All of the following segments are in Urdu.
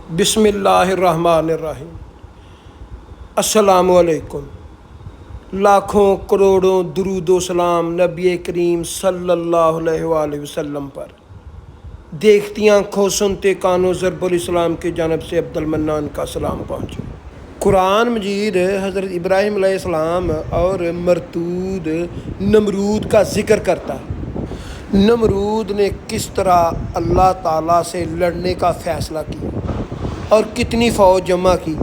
بسم اللہ الرحمن الرحیم۔ السلام علیکم۔ لاکھوں کروڑوں درود و سلام نبی کریم صلی اللہ علیہ وآلہ وسلم پر۔ دیکھتی آنکھوں سنتے کانوں ضرب الاسلام کی جانب سے عبد المنان کا سلام پہنچے۔ قرآن مجید حضرت ابراہیم علیہ السلام اور مرتود نمرود کا ذکر کرتا ہے۔ نمرود نے کس طرح اللہ تعالیٰ سے لڑنے کا فیصلہ کیا اور کتنی فوج جمع کی،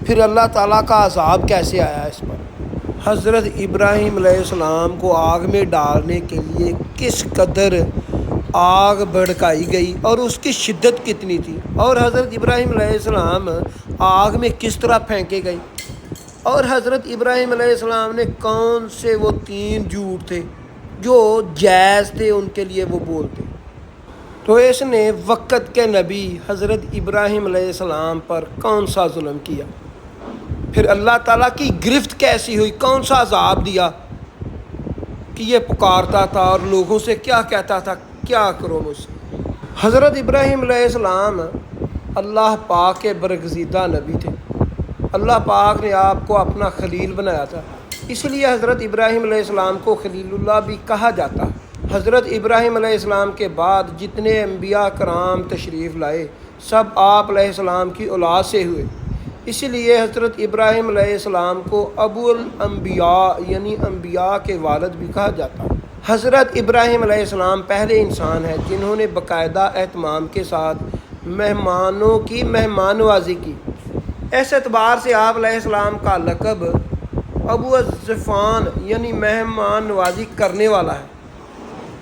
پھر اللہ تعالیٰ کا عذاب کیسے آیا اس پر۔ حضرت ابراہیم علیہ السلام کو آگ میں ڈالنے کے لیے کس قدر آگ بھڑکائی گئی اور اس کی شدت کتنی تھی، اور حضرت ابراہیم علیہ السلام آگ میں کس طرح پھینکے گئے، اور حضرت ابراہیم علیہ السلام نے کون سے وہ 3 جھوٹ تھے جو جائز تھے ان کے لیے وہ بولتے۔ تو اس نے وقت کے نبی حضرت ابراہیم علیہ السلام پر کون سا ظلم کیا، پھر اللہ تعالیٰ کی گرفت کیسی ہوئی، کون سا عذاب دیا کہ یہ پکارتا تھا اور لوگوں سے کیا کہتا تھا، کیا کرو مجھ سے۔ حضرت ابراہیم علیہ السلام اللہ پاک کے برگزیدہ نبی تھے۔ اللہ پاک نے آپ کو اپنا خلیل بنایا تھا، اس لیے حضرت ابراہیم علیہ السلام کو خلیل اللہ بھی کہا جاتا ہے۔ حضرت ابراہیم علیہ السلام کے بعد جتنے انبیاء کرام تشریف لائے سب آپ علیہ السلام کی اولاد سے ہوئے، اسی لیے حضرت ابراہیم علیہ السلام کو ابو الانبیاء یعنی انبیاء کے والد بھی کہا جاتا ہے۔ حضرت ابراہیم علیہ السلام پہلے انسان ہیں جنہوں نے باقاعدہ اہتمام کے ساتھ مہمانوں کی مہمان نوازی کی۔ اس اعتبار سے آپ علیہ السلام کا لقب ابو الضیفان یعنی مہمان نوازی کرنے والا ہے۔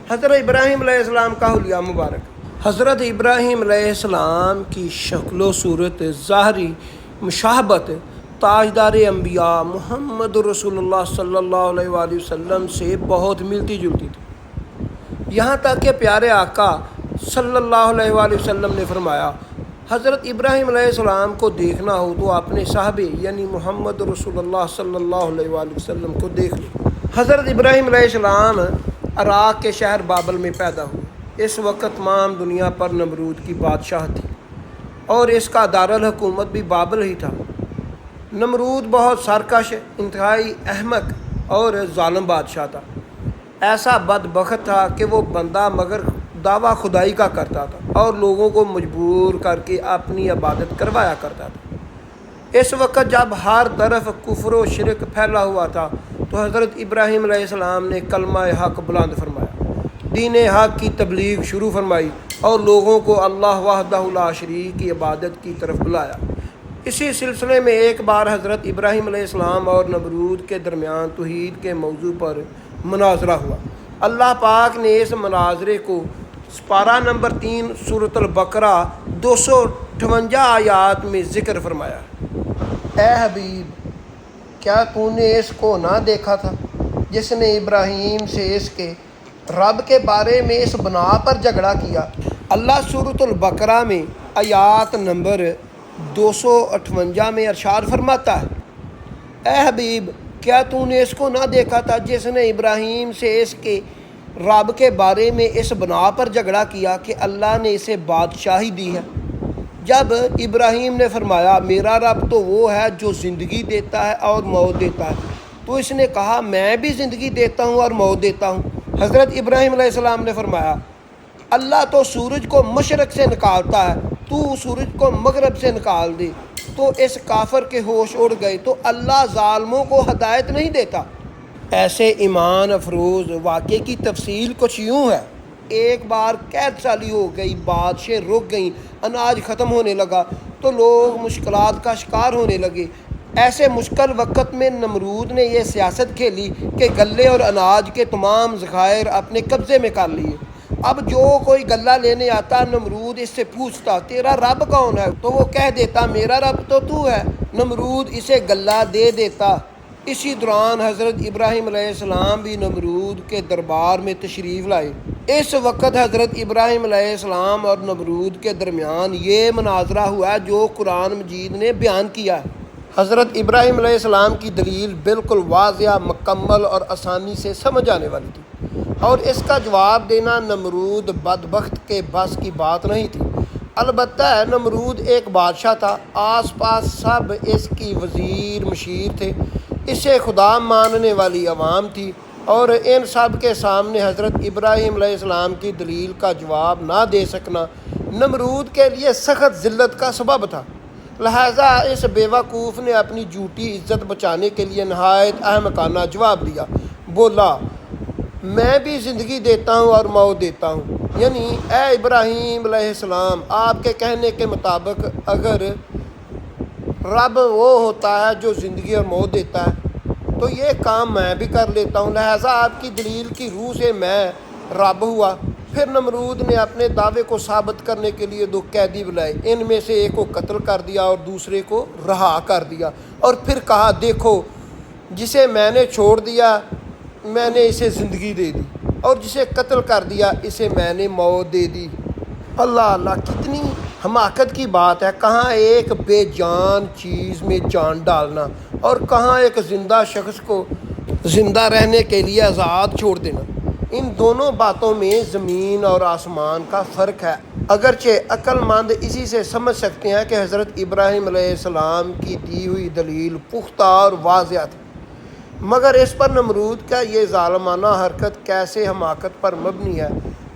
حضرت ابراہیم علیہ السلام کا حلیہ مبارک۔ حضرت ابراہیم علیہ السلام کی شکل و صورت ظاہری مشابہت تاجدار انبیاء محمد رسول اللہ صلی اللہ علیہ وآلہ وسلم سے بہت ملتی جلتی تھی، یہاں تک کہ پیارے آقا صلی اللہ علیہ وآلہ وسلم نے فرمایا، حضرت ابراہیم علیہ السلام کو دیکھنا ہو تو اپنے صحابے یعنی محمد رسول اللہ صلی اللہ علیہ وآلہ وسلم کو دیکھ لو۔ حضرت ابراہیم علیہ السلام عراق کے شہر بابل میں پیدا ہوئے۔ اس وقت تمام دنیا پر نمرود کی بادشاہ تھی اور اس کا دارالحکومت بھی بابل ہی تھا۔ نمرود بہت سرکش، انتہائی احمق اور ظالم بادشاہ تھا۔ ایسا بدبخت تھا کہ وہ بندہ مگر دعویٰ خدائی کا کرتا تھا اور لوگوں کو مجبور کر کے اپنی عبادت کروایا کرتا تھا۔ اس وقت جب ہر طرف کفر و شرک پھیلا ہوا تھا تو حضرت ابراہیم علیہ السلام نے کلمہ حق بلند فرمایا، دین حق کی تبلیغ شروع فرمائی اور لوگوں کو اللہ وحدہ لا شریک کی عبادت کی طرف بلایا۔ اسی سلسلے میں ایک بار حضرت ابراہیم علیہ السلام اور نمرود کے درمیان توحید کے موضوع پر مناظرہ ہوا۔ اللہ پاک نے اس مناظرے کو سپارہ نمبر 3 سورۃ البقرہ 258 آیات میں ذکر فرمایا۔ اے حبیب، کیا تو نے اس کو نہ دیکھا تھا جس نے ابراہیم سے اس کے رب کے بارے میں اس بنا پر جھگڑا کیا۔ اللہ سورۃ البقرہ میں آیات نمبر 258 میں ارشاد فرماتا ہے، اے حبیب، کیا تو نے اس کو نہ دیکھا تھا جس نے ابراہیم سے اس کے رب کے بارے میں اس بنا پر جھگڑا کیا کہ اللہ نے اسے بادشاہی دی ہے۔ جب ابراہیم نے فرمایا میرا رب تو وہ ہے جو زندگی دیتا ہے اور موت دیتا ہے، تو اس نے کہا میں بھی زندگی دیتا ہوں اور موت دیتا ہوں۔ حضرت ابراہیم علیہ السلام نے فرمایا اللہ تو سورج کو مشرق سے نکالتا ہے، تو سورج کو مغرب سے نکال دے۔ تو اس کافر کے ہوش اڑ گئے، تو اللہ ظالموں کو ہدایت نہیں دیتا۔ ایسے ایمان افروز واقعے کی تفصیل کچھ یوں ہے۔ ایک بار قید سالی ہو گئی، بادشاہیں رک گئیں، اناج ختم ہونے لگا تو لوگ مشکلات کا شکار ہونے لگے۔ ایسے مشکل وقت میں نمرود نے یہ سیاست کھیلی کہ غلے اور اناج کے تمام ذخائر اپنے قبضے میں کر لیے۔ اب جو کوئی غلہ لینے آتا نمرود اس سے پوچھتا تیرا رب کون ہے، تو وہ کہہ دیتا میرا رب تو ہے۔ نمرود اسے غلہ دے دیتا۔ اسی دوران حضرت ابراہیم علیہ السلام بھی نمرود کے دربار میں تشریف لائے۔ اس وقت حضرت ابراہیم علیہ السلام اور نمرود کے درمیان یہ مناظرہ ہوا جو قرآن مجید نے بیان کیا ہے۔ حضرت ابراہیم علیہ السلام کی دلیل بالکل واضح، مکمل اور آسانی سے سمجھ آنے والی تھی، اور اس کا جواب دینا نمرود بدبخت کے بس کی بات نہیں تھی۔ البتہ نمرود ایک بادشاہ تھا، آس پاس سب اس کی وزیر مشیر تھے، اسے خدا ماننے والی عوام تھی، اور ان سب کے سامنے حضرت ابراہیم علیہ السلام کی دلیل کا جواب نہ دے سکنا نمرود کے لیے سخت ذلت کا سبب تھا۔ لہٰذا اس بیوقوف نے اپنی جھوٹی عزت بچانے کے لیے نہایت احمقانہ جواب دیا، بولا میں بھی زندگی دیتا ہوں اور موت دیتا ہوں، یعنی اے ابراہیم علیہ السلام، آپ کے کہنے کے مطابق اگر رب وہ ہوتا ہے جو زندگی اور موت دیتا ہے تو یہ کام میں بھی کر لیتا ہوں، لہٰذا آپ کی دلیل کی روح سے میں رب ہوا۔ پھر نمرود نے اپنے دعوے کو ثابت کرنے کے لیے 2 قیدی بلائے، ان میں سے ایک کو قتل کر دیا اور دوسرے کو رہا کر دیا، اور پھر کہا دیکھو جسے میں نے چھوڑ دیا میں نے اسے زندگی دے دی، اور جسے قتل کر دیا اسے میں نے موت دے دی۔ اللہ اللہ، کتنی حماقت کی بات ہے، کہاں ایک بے جان چیز میں جان ڈالنا اور کہاں ایک زندہ شخص کو زندہ رہنے کے لیے آزاد چھوڑ دینا۔ ان دونوں باتوں میں زمین اور آسمان کا فرق ہے۔ اگرچہ عقل مند اسی سے سمجھ سکتے ہیں کہ حضرت ابراہیم علیہ السلام کی دی ہوئی دلیل پختہ اور واضح تھی، مگر اس پر نمرود کا یہ ظالمانہ حرکت کیسے حماقت پر مبنی ہے۔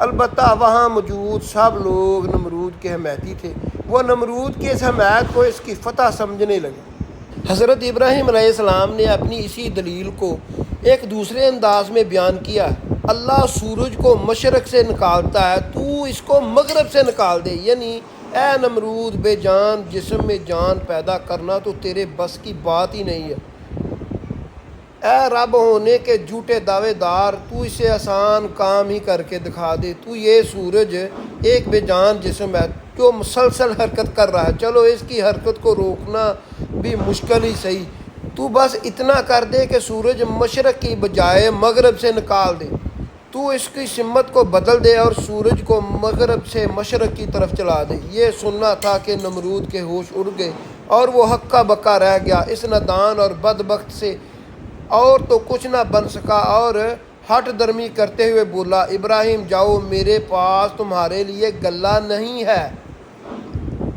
البتہ وہاں موجود سب لوگ نمرود کے حمایتی تھے، وہ نمرود کی اس حمایت کو اس کی فتح سمجھنے لگے۔ حضرت ابراہیم علیہ السلام نے اپنی اسی دلیل کو ایک دوسرے انداز میں بیان کیا، اللہ سورج کو مشرق سے نکالتا ہے، تو اس کو مغرب سے نکال دے، یعنی اے نمرود، بے جان جسم میں جان پیدا کرنا تو تیرے بس کی بات ہی نہیں ہے، اے رب ہونے کے جھوٹے دعوے دار، تو اسے آسان کام ہی کر کے دکھا دے۔ تو یہ سورج ایک بے جان جسم ہے جو مسلسل حرکت کر رہا ہے، چلو اس کی حرکت کو روکنا بھی مشکل ہی صحیح، تو بس اتنا کر دے کہ سورج مشرق کی بجائے مغرب سے نکال دے، تو اس کی سمت کو بدل دے اور سورج کو مغرب سے مشرق کی طرف چلا دے۔ یہ سننا تھا کہ نمرود کے ہوش اڑ گئے اور وہ ہکا بکا رہ گیا، اس نادان اور بدبخت سے اور تو کچھ نہ بن سکا، اور ہٹ درمی کرتے ہوئے بولا ابراہیم جاؤ، میرے پاس تمہارے لیے گلہ نہیں ہے،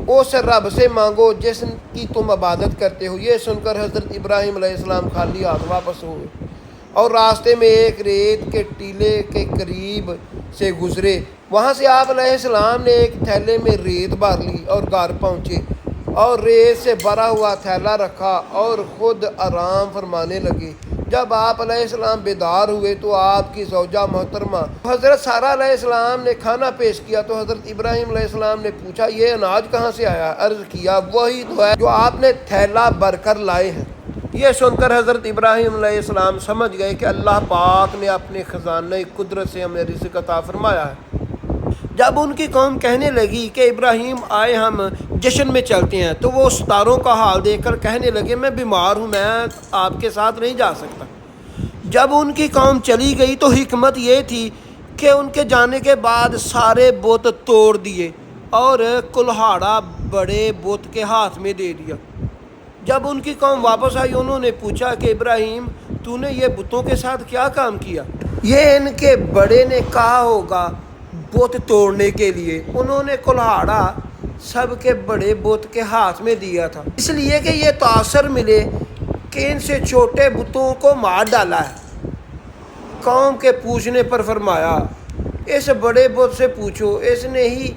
اس رب سے مانگو جس کی تم عبادت کرتے ہو۔ یہ سن کر حضرت ابراہیم علیہ السلام خالی ہاتھ واپس ہوئے اور راستے میں ایک ریت کے ٹیلے کے قریب سے گزرے، وہاں سے آپ علیہ السلام نے ایک تھیلے میں ریت بھر لی اور گھر پہنچے اور ریت سے بھرا ہوا تھیلا رکھا اور خود آرام فرمانے لگے۔ جب آپ علیہ السلام بیدار ہوئے تو آپ کی زوجہ محترمہ حضرت سارہ علیہ السلام نے کھانا پیش کیا، تو حضرت ابراہیم علیہ السلام نے پوچھا یہ اناج کہاں سے آیا؟ عرض کیا وہی تو ہے جو آپ نے تھیلا بھر کر لائے ہیں۔ یہ سن کر حضرت ابراہیم علیہ السلام سمجھ گئے کہ اللہ پاک نے اپنے خزانہ قدرت سے ہمیں رزق عطا فرمایا ہے۔ جب ان کی قوم کہنے لگی کہ ابراہیم آئے ہم جشن میں چلتے ہیں، تو وہ ستاروں کا حال دیکھ کر کہنے لگے میں بیمار ہوں، میں آپ کے ساتھ نہیں جا سکتا۔ جب ان کی قوم چلی گئی تو حکمت یہ تھی کہ ان کے جانے کے بعد سارے بت توڑ دیے اور کلہاڑا بڑے بت کے ہاتھ میں دے دیا۔ جب ان کی قوم واپس آئی انہوں نے پوچھا کہ ابراہیم تو نے یہ بتوں کے ساتھ کیا کام کیا؟ یہ ان کے بڑے نے کہا ہوگا بت توڑنے کے لیے، انہوں نے کلہاڑا سب کے بڑے بت کے ہاتھ میں دیا تھا، اس لیے کہ یہ تاثر ملے کہ ان سے چھوٹے بتوں کو مار ڈالا ہے۔ قوم کے پوچھنے پر فرمایا اس بڑے بت سے پوچھو، اس نے ہی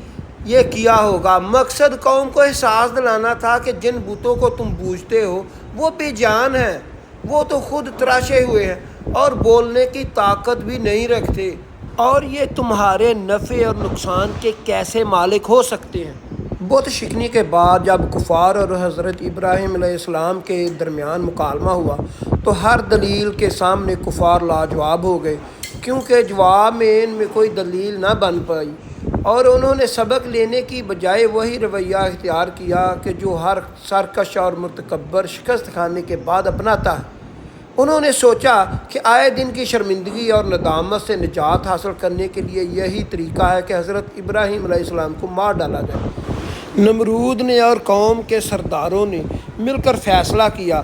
یہ کیا ہوگا۔ مقصد قوم کو احساس دلانا تھا کہ جن بتوں کو تم پوجتے ہو وہ بے جان ہیں، وہ تو خود تراشے ہوئے ہیں اور بولنے کی طاقت بھی نہیں رکھتے، اور یہ تمہارے نفع اور نقصان کے کیسے مالک ہو سکتے ہیں؟ بت شکنی کے بعد جب کفار اور حضرت ابراہیم علیہ السلام کے درمیان مکالمہ ہوا تو ہر دلیل کے سامنے کفار لاجواب ہو گئے، کیونکہ جواب میں ان میں کوئی دلیل نہ بن پائی، اور انہوں نے سبق لینے کی بجائے وہی رویہ اختیار کیا کہ جو ہر سرکش اور متکبر شکست کھانے کے بعد اپناتا ہے۔ انہوں نے سوچا کہ آئے دن کی شرمندگی اور ندامت سے نجات حاصل کرنے کے لیے یہی طریقہ ہے کہ حضرت ابراہیم علیہ السلام کو مار ڈالا جائے۔ نمرود نے اور قوم کے سرداروں نے مل کر فیصلہ کیا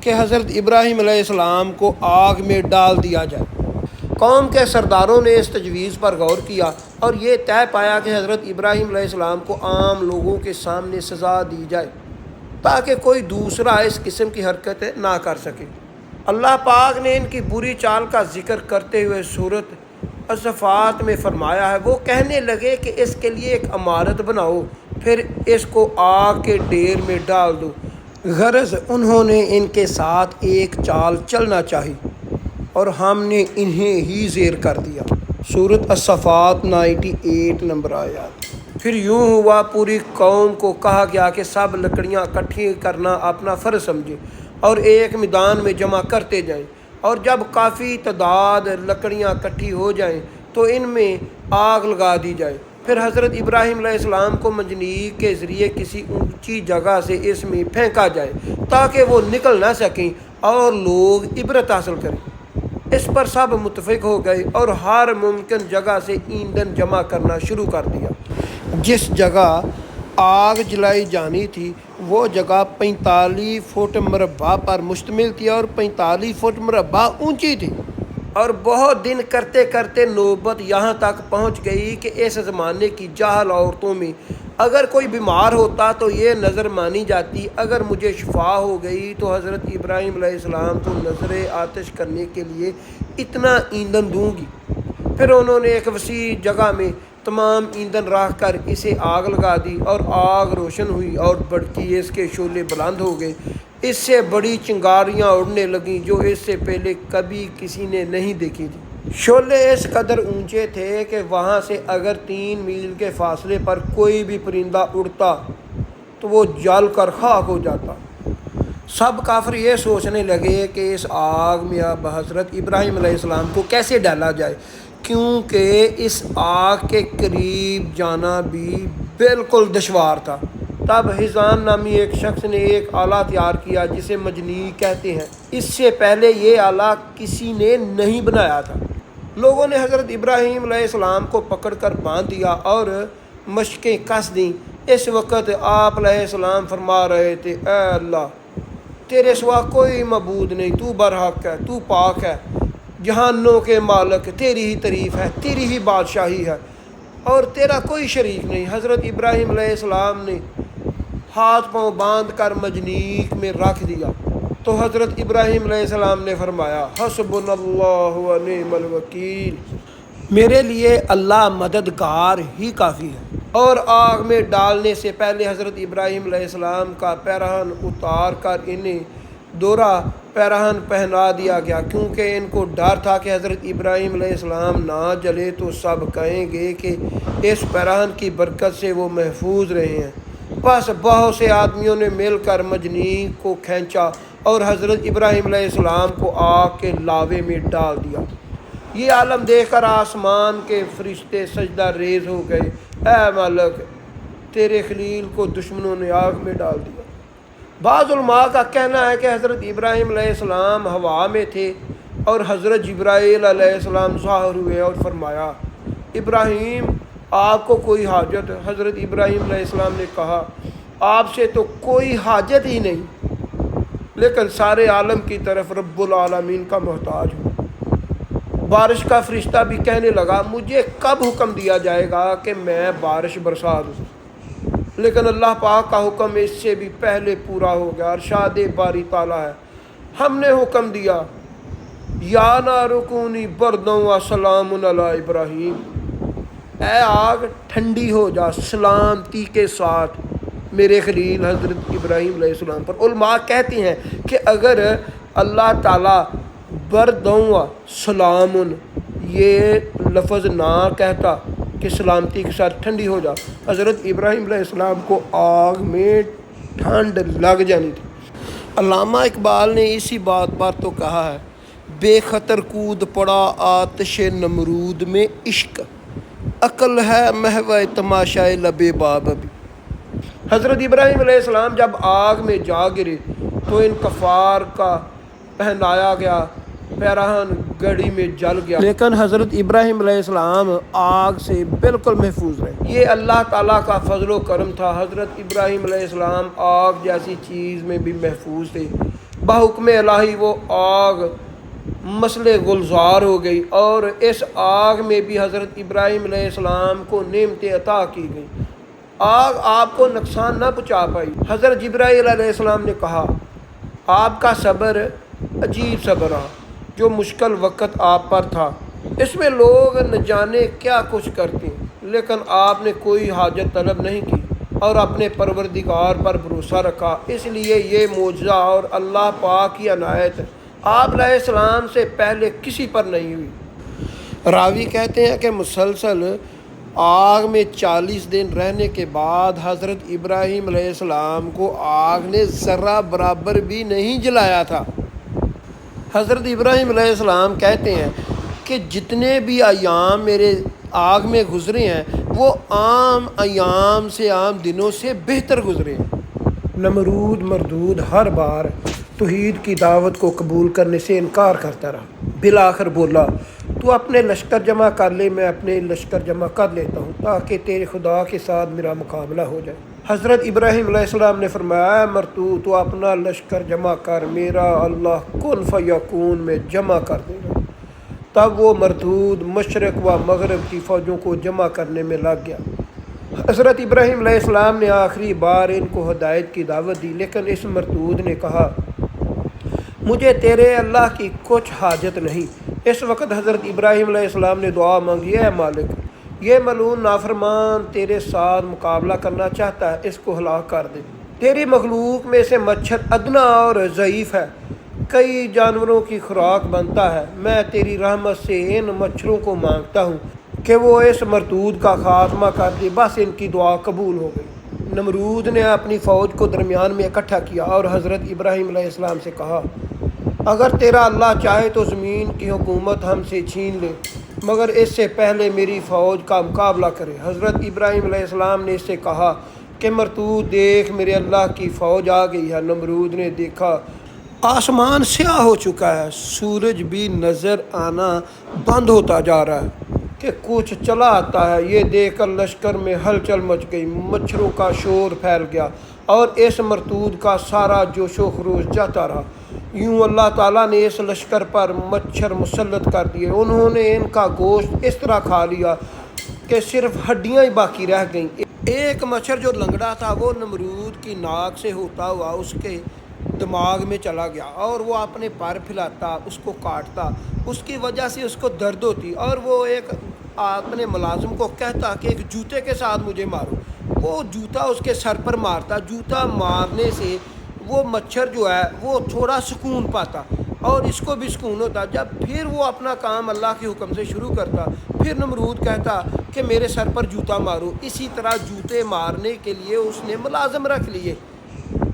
کہ حضرت ابراہیم علیہ السلام کو آگ میں ڈال دیا جائے۔ قوم کے سرداروں نے اس تجویز پر غور کیا اور یہ طے پایا کہ حضرت ابراہیم علیہ السلام کو عام لوگوں کے سامنے سزا دی جائے تاکہ کوئی دوسرا اس قسم کی حرکتیں نہ کر سکے۔ اللہ پاک نے ان کی بری چال کا ذکر کرتے ہوئے سورۃ الصفات میں فرمایا ہے، وہ کہنے لگے کہ اس کے لیے ایک عمارت بناؤ، پھر اس کو آگ کے ڈھیر میں ڈال دو۔ غرض انہوں نے ان کے ساتھ ایک چال چلنا چاہی اور ہم نے انہیں ہی زیر کر دیا۔ سورۃ الصفات 98 نمبر آیات۔ پھر یوں ہوا، پوری قوم کو کہا گیا کہ سب لکڑیاں اکٹھی کرنا اپنا فرض سمجھے اور ایک میدان میں جمع کرتے جائیں، اور جب کافی تعداد لکڑیاں اکٹھی ہو جائیں تو ان میں آگ لگا دی جائے۔ پھر حضرت ابراہیم علیہ السلام کو منجنیق کے ذریعے کسی اونچی جگہ سے اس میں پھینکا جائے تاکہ وہ نکل نہ سکیں اور لوگ عبرت حاصل کریں۔ اس پر سب متفق ہو گئے اور ہر ممکن جگہ سے ایندھن جمع کرنا شروع کر دیا۔ جس جگہ آگ جلائی جانی تھی وہ جگہ 45 فٹ مربع پر مشتمل تھی اور 45 فٹ مربع اونچی تھی، اور بہت دن کرتے کرتے نوبت یہاں تک پہنچ گئی کہ اس زمانے کی جاہل عورتوں میں اگر کوئی بیمار ہوتا تو یہ نظر مانی جاتی، اگر مجھے شفا ہو گئی تو حضرت ابراہیم علیہ السلام کو نظر آتش کرنے کے لیے اتنا ایندھن دوں گی۔ پھر انہوں نے ایک وسیع جگہ میں تمام ایندھن رکھ کر اسے آگ لگا دی، اور آگ روشن ہوئی اور بھڑکی، اس کے شعلے بلند ہو گئے، اس سے بڑی چنگاریاں اڑنے لگیں جو اس سے پہلے کبھی کسی نے نہیں دیکھی تھی۔ شعلے اس قدر اونچے تھے کہ وہاں سے اگر 3 میل کے فاصلے پر کوئی بھی پرندہ اڑتا تو وہ جل کر خاک ہو جاتا۔ سب کافر یہ سوچنے لگے کہ اس آگ میں اب حضرت ابراہیم علیہ السلام کو کیسے ڈالا جائے، کیونکہ اس آگ کے قریب جانا بھی بالکل دشوار تھا۔ تب حزام نامی ایک شخص نے ایک آلہ تیار کیا جسے منجنیق کہتے ہیں۔ اس سے پہلے یہ آلہ کسی نے نہیں بنایا تھا۔ لوگوں نے حضرت ابراہیم علیہ السلام کو پکڑ کر باندھ دیا اور مشقیں کس دیں۔ اس وقت آپ علیہ السلام فرما رہے تھے، اے اللہ، تیرے سوا کوئی معبود نہیں، تو برحق ہے، تو پاک ہے، جہانوں کے مالک، تیری ہی تعریف ہے، تیری ہی بادشاہی ہے اور تیرا کوئی شریک نہیں۔ حضرت ابراہیم علیہ السلام نے ہاتھ پاؤں باندھ کر منجنیق میں رکھ دیا تو حضرت ابراہیم علیہ السلام نے فرمایا، حسبنا اللہ و نعم الوکیل، میرے لیے اللہ مددگار ہی کافی ہے۔ اور آگ میں ڈالنے سے پہلے حضرت ابراہیم علیہ السلام کا پیراہن اتار کر انہیں دوہرا پیراہن پہنا دیا گیا، کیونکہ ان کو ڈر تھا کہ حضرت ابراہیم علیہ السلام نہ جلے تو سب کہیں گے کہ اس پیراہن کی برکت سے وہ محفوظ رہے ہیں۔ بس بہت سے آدمیوں نے مل کر منجنیق کو کھینچا اور حضرت ابراہیم علیہ السلام کو آگ کے لاوے میں ڈال دیا۔ یہ عالم دیکھ کر آسمان کے فرشتے سجدہ ریز ہو گئے، اے مالک، تیرے خلیل کو دشمنوں نے آگ میں ڈال دیا۔ بعض علماء کا کہنا ہے کہ حضرت ابراہیم علیہ السلام ہوا میں تھے اور حضرت جبرائیل علیہ السلام ظاہر ہوئے اور فرمایا، ابراہیم، آپ کو کوئی حاجت؟ حضرت ابراہیم علیہ السلام نے کہا، آپ سے تو کوئی حاجت ہی نہیں، لیکن سارے عالم کی طرف رب العالمین کا محتاج ہوں۔ بارش کا فرشتہ بھی کہنے لگا، مجھے کب حکم دیا جائے گا کہ میں بارش برسا دوں؟ لیکن اللہ پاک کا حکم اس سے بھی پہلے پورا ہو گیا۔ ارشاد باری تعالیٰ ہے، ہم نے حکم دیا، یا نار کونی برداً و سلام علی ابراہیم، اے آگ ٹھنڈی ہو جا سلامتی کے ساتھ میرے خلیل حضرت ابراہیم علیہ السلام پر۔ علماء کہتے ہیں کہ اگر اللہ تعالیٰ برداً و سلام یہ لفظ نہ کہتا کہ سلامتی کے ساتھ ٹھنڈی ہو جا، حضرت ابراہیم علیہ السلام کو آگ میں ٹھنڈ لگ جانی تھی۔ علامہ اقبال نے اسی بات پر تو کہا ہے، بے خطر کود پڑا آتش نمرود میں عشق، عقل ہے محو تماشائے لبے باب بھی۔ حضرت ابراہیم علیہ السلام جب آگ میں جا گرے تو ان کفار کا پہنایا گیا پیراہن گڑی میں جل گیا، لیکن حضرت ابراہیم علیہ السلام آگ سے بالکل محفوظ رہے۔ یہ اللہ تعالیٰ کا فضل و کرم تھا۔ حضرت ابراہیم علیہ السلام آگ جیسی چیز میں بھی محفوظ تھے۔ بحکم الہی وہ آگ مسئلے گلزار ہو گئی، اور اس آگ میں بھی حضرت ابراہیم علیہ السلام کو نعمتیں عطا کی گئی۔ آگ آپ کو نقصان نہ پہنچا پائی۔ حضرت جبرائیل علیہ السلام نے کہا آپ کا صبر عجیب صبر رہا، جو مشکل وقت آپ پر تھا اس میں لوگ نہ جانے کیا کچھ کرتے ہیں، لیکن آپ نے کوئی حاجت طلب نہیں کی اور اپنے پروردگار پر بھروسہ رکھا، اس لیے یہ معجزہ اور اللہ پاک کی عنایت آپ علیہ السلام سے پہلے کسی پر نہیں ہوئی۔ راوی کہتے ہیں کہ مسلسل آگ میں 40 دن رہنے کے بعد حضرت ابراہیم علیہ السلام کو آگ نے ذرہ برابر بھی نہیں جلایا تھا۔ حضرت ابراہیم علیہ السلام کہتے ہیں کہ جتنے بھی ایام میرے آگ میں گزرے ہیں وہ عام ایام سے، عام دنوں سے بہتر گزرے ہیں۔ نمرود مردود ہر بار توحید کی دعوت کو قبول کرنے سے انکار کرتا رہا۔ بالآخر بولا تو اپنے لشکر جمع کر لے، میں اپنے لشکر جمع کر لیتا ہوں تاکہ تیرے خدا کے ساتھ میرا مقابلہ ہو جائے۔ حضرت ابراہیم علیہ السلام نے فرمایا اے مرتود تو اپنا لشکر جمع کر، میرا اللہ کن فیکون میں جمع کر دے گا۔ تب وہ مردود مشرق و مغرب کی فوجوں کو جمع کرنے میں لگ گیا۔ حضرت ابراہیم علیہ السلام نے آخری بار ان کو ہدایت کی دعوت دی، لیکن اس مردود نے کہا مجھے تیرے اللہ کی کچھ حاجت نہیں۔ اس وقت حضرت ابراہیم علیہ السلام نے دعا مانگی اے مالک، یہ ملعون نافرمان تیرے ساتھ مقابلہ کرنا چاہتا ہے، اس کو ہلاک کر دے۔ تیری مخلوق میں سے مچھر ادنا اور ضعیف ہے، کئی جانوروں کی خوراک بنتا ہے، میں تیری رحمت سے ان مچھروں کو مانگتا ہوں کہ وہ اس مردود کا خاتمہ کر دے۔ بس ان کی دعا قبول ہو گئی۔ نمرود نے اپنی فوج کو درمیان میں اکٹھا کیا اور حضرت ابراہیم علیہ السلام سے کہا اگر تیرا اللہ چاہے تو زمین کی حکومت ہم سے چھین لے، مگر اس سے پہلے میری فوج کا مقابلہ کرے۔ حضرت ابراہیم علیہ السلام نے اس سے کہا کہ مرتود دیکھ میرے اللہ کی فوج آ گئی ہے۔ نمرود نے دیکھا آسمان سیاہ ہو چکا ہے، سورج بھی نظر آنا بند ہوتا جا رہا ہے کہ کچھ چلا آتا ہے۔ یہ دیکھ کر لشکر میں ہلچل مچ گئی، مچھروں کا شور پھیل گیا اور اس مرتود کا سارا جوش و خروش جاتا رہا۔ یوں اللہ تعالیٰ نے اس لشکر پر مچھر مسلط کر دیے، انہوں نے ان کا گوشت اس طرح کھا لیا کہ صرف ہڈیاں ہی باقی رہ گئیں۔ ایک مچھر جو لنگڑا تھا وہ نمرود کی ناک سے ہوتا ہوا اس کے دماغ میں چلا گیا اور وہ اپنے پر پھیلاتا، اس کو کاٹتا، اس کی وجہ سے اس کو درد ہوتی اور وہ ایک اپنے ملازم کو کہتا کہ ایک جوتے کے ساتھ مجھے مارو، وہ جوتا اس کے سر پر مارتا۔ جوتا مارنے سے وہ مچھر جو ہے وہ تھوڑا سکون پاتا اور اس کو بھی سکون ہوتا۔ جب پھر وہ اپنا کام اللہ کے حکم سے شروع کرتا، پھر نمرود کہتا کہ میرے سر پر جوتا مارو۔ اسی طرح جوتے مارنے کے لیے اس نے ملازم رکھ لیے۔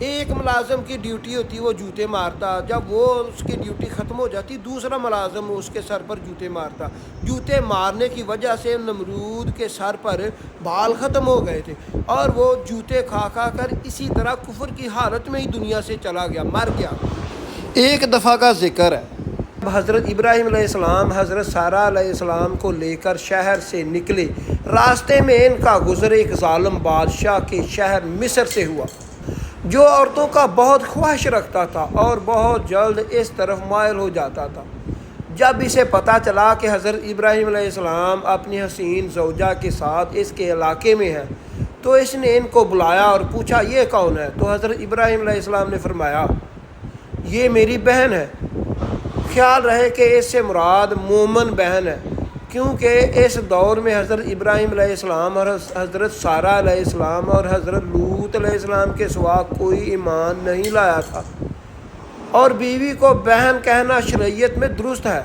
ایک ملازم کی ڈیوٹی ہوتی وہ جوتے مارتا، جب وہ اس کی ڈیوٹی ختم ہو جاتی دوسرا ملازم اس کے سر پر جوتے مارتا۔ جوتے مارنے کی وجہ سے نمرود کے سر پر بال ختم ہو گئے تھے اور وہ جوتے کھا کھا کر اسی طرح کفر کی حالت میں ہی دنیا سے چلا گیا، مر گیا۔ ایک دفعہ کا ذکر ہے، حضرت ابراہیم علیہ السلام حضرت سارہ علیہ السلام کو لے کر شہر سے نکلے۔ راستے میں ان کا گزر ایک ظالم بادشاہ کے شہر مصر سے ہوا جو عورتوں کا بہت خواہش رکھتا تھا اور بہت جلد اس طرف مائل ہو جاتا تھا۔ جب اسے پتہ چلا کہ حضرت ابراہیم علیہ السلام اپنی حسین زوجہ کے ساتھ اس کے علاقے میں ہیں تو اس نے ان کو بلایا اور پوچھا یہ کون ہے؟ تو حضرت ابراہیم علیہ السلام نے فرمایا یہ میری بہن ہے، خیال رہے کہ اس سے مراد مومن بہن ہے، کیونکہ اس دور میں حضرت ابراہیم علیہ السلام اور حضرت سارہ علیہ السلام اور حضرت لوط علیہ السلام کے سوا کوئی ایمان نہیں لایا تھا، اور بیوی کو بہن کہنا شریعت میں درست ہے۔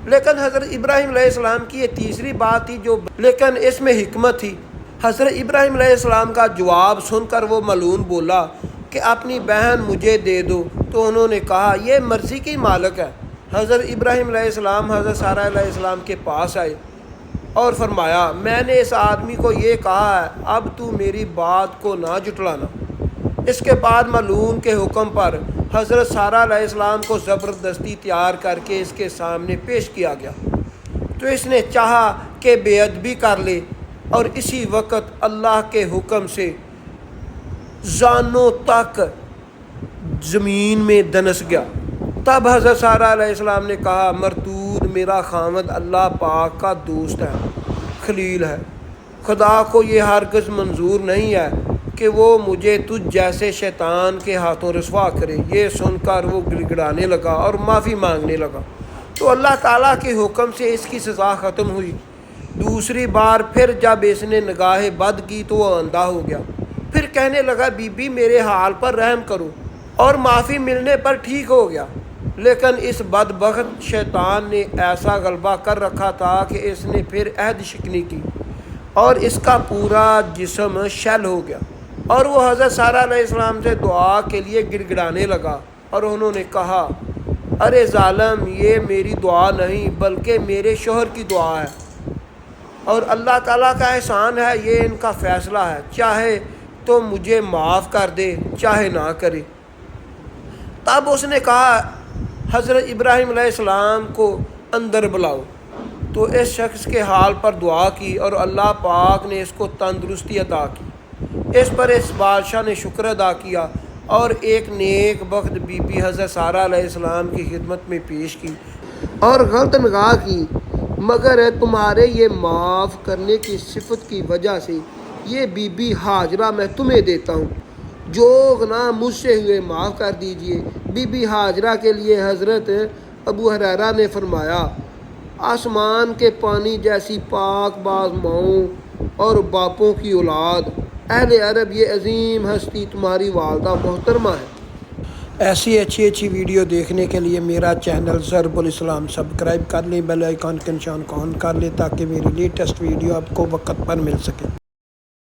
لیکن حضرت ابراہیم علیہ السلام کی یہ تیسری بات تھی لیکن اس میں حکمت تھی۔ حضرت ابراہیم علیہ السلام کا جواب سن کر وہ ملعون بولا کہ اپنی بہن مجھے دے دو، تو انہوں نے کہا یہ مرضی کی مالک ہے۔ حضرت ابراہیم علیہ السلام حضرت سارہ علیہ السلام کے پاس آئے اور فرمایا میں نے اس آدمی کو یہ کہا ہے، اب تو میری بات کو نہ جھٹلانا۔ اس کے بعد ملعون کے حکم پر حضرت سارہ علیہ السلام کو زبردستی تیار کر کے اس کے سامنے پیش کیا گیا تو اس نے چاہا کہ بے ادبی کر لے، اور اسی وقت اللہ کے حکم سے زانوں تک زمین میں دنس گیا۔ تب حضرت سارہ علیہ السلام نے کہا مردود میرا خامد اللہ پاک کا دوست ہے، خلیل ہے، خدا کو یہ ہرگز منظور نہیں ہے کہ وہ مجھے تجھ جیسے شیطان کے ہاتھوں رسوا کرے۔ یہ سن کر وہ گڑگڑانے لگا اور معافی مانگنے لگا، تو اللہ تعالیٰ کے حکم سے اس کی سزا ختم ہوئی۔ دوسری بار پھر جب اس نے نگاہ بد کی تو وہ اندھا ہو گیا، پھر کہنے لگا بی بی میرے حال پر رحم کرو، اور معافی ملنے پر ٹھیک ہو گیا۔ لیکن اس بدبخت شیطان نے ایسا غلبہ کر رکھا تھا کہ اس نے پھر عہد شکنی کی اور اس کا پورا جسم شل ہو گیا، اور وہ حضرت سارہ علیہ السلام سے دعا کے لیے گڑگڑانے لگا، اور انہوں نے کہا ارے ظالم، یہ میری دعا نہیں بلکہ میرے شوہر کی دعا ہے، اور اللہ تعالیٰ کا احسان ہے، یہ ان کا فیصلہ ہے، چاہے تو مجھے معاف کر دے چاہے نہ کرے۔ تب اس نے کہا حضرت ابراہیم علیہ السلام کو اندر بلاؤ، تو اس شخص کے حال پر دعا کی اور اللہ پاک نے اس کو تندرستی عطا کی۔ اس پر اس بادشاہ نے شکر ادا کیا اور ایک نیک بخت بی بی حضرت سارہ علیہ السلام کی خدمت میں پیش کی اور غلط نگاہ کی، مگر تمہارے یہ معاف کرنے کی صفت کی وجہ سے یہ بی بی ہاجرہ میں تمہیں دیتا ہوں، جو گناہ مجھ سے ہوئے معاف کر دیجئے۔ بی بی ہاجرہ کے لیے حضرت ابو ہریرہ نے فرمایا آسمان کے پانی جیسی پاک باز ماؤں اور باپوں کی اولاد، اہل عرب یہ عظیم ہستی تمہاری والدہ محترمہ ہے۔ ایسی اچھی ویڈیو دیکھنے کے لیے میرا چینل ضرب الاسلام سبسکرائب کر لیں، بیل آئیکن کا نشان کو آن کر لیں تاکہ میری لیٹسٹ ویڈیو آپ کو وقت پر مل سکے۔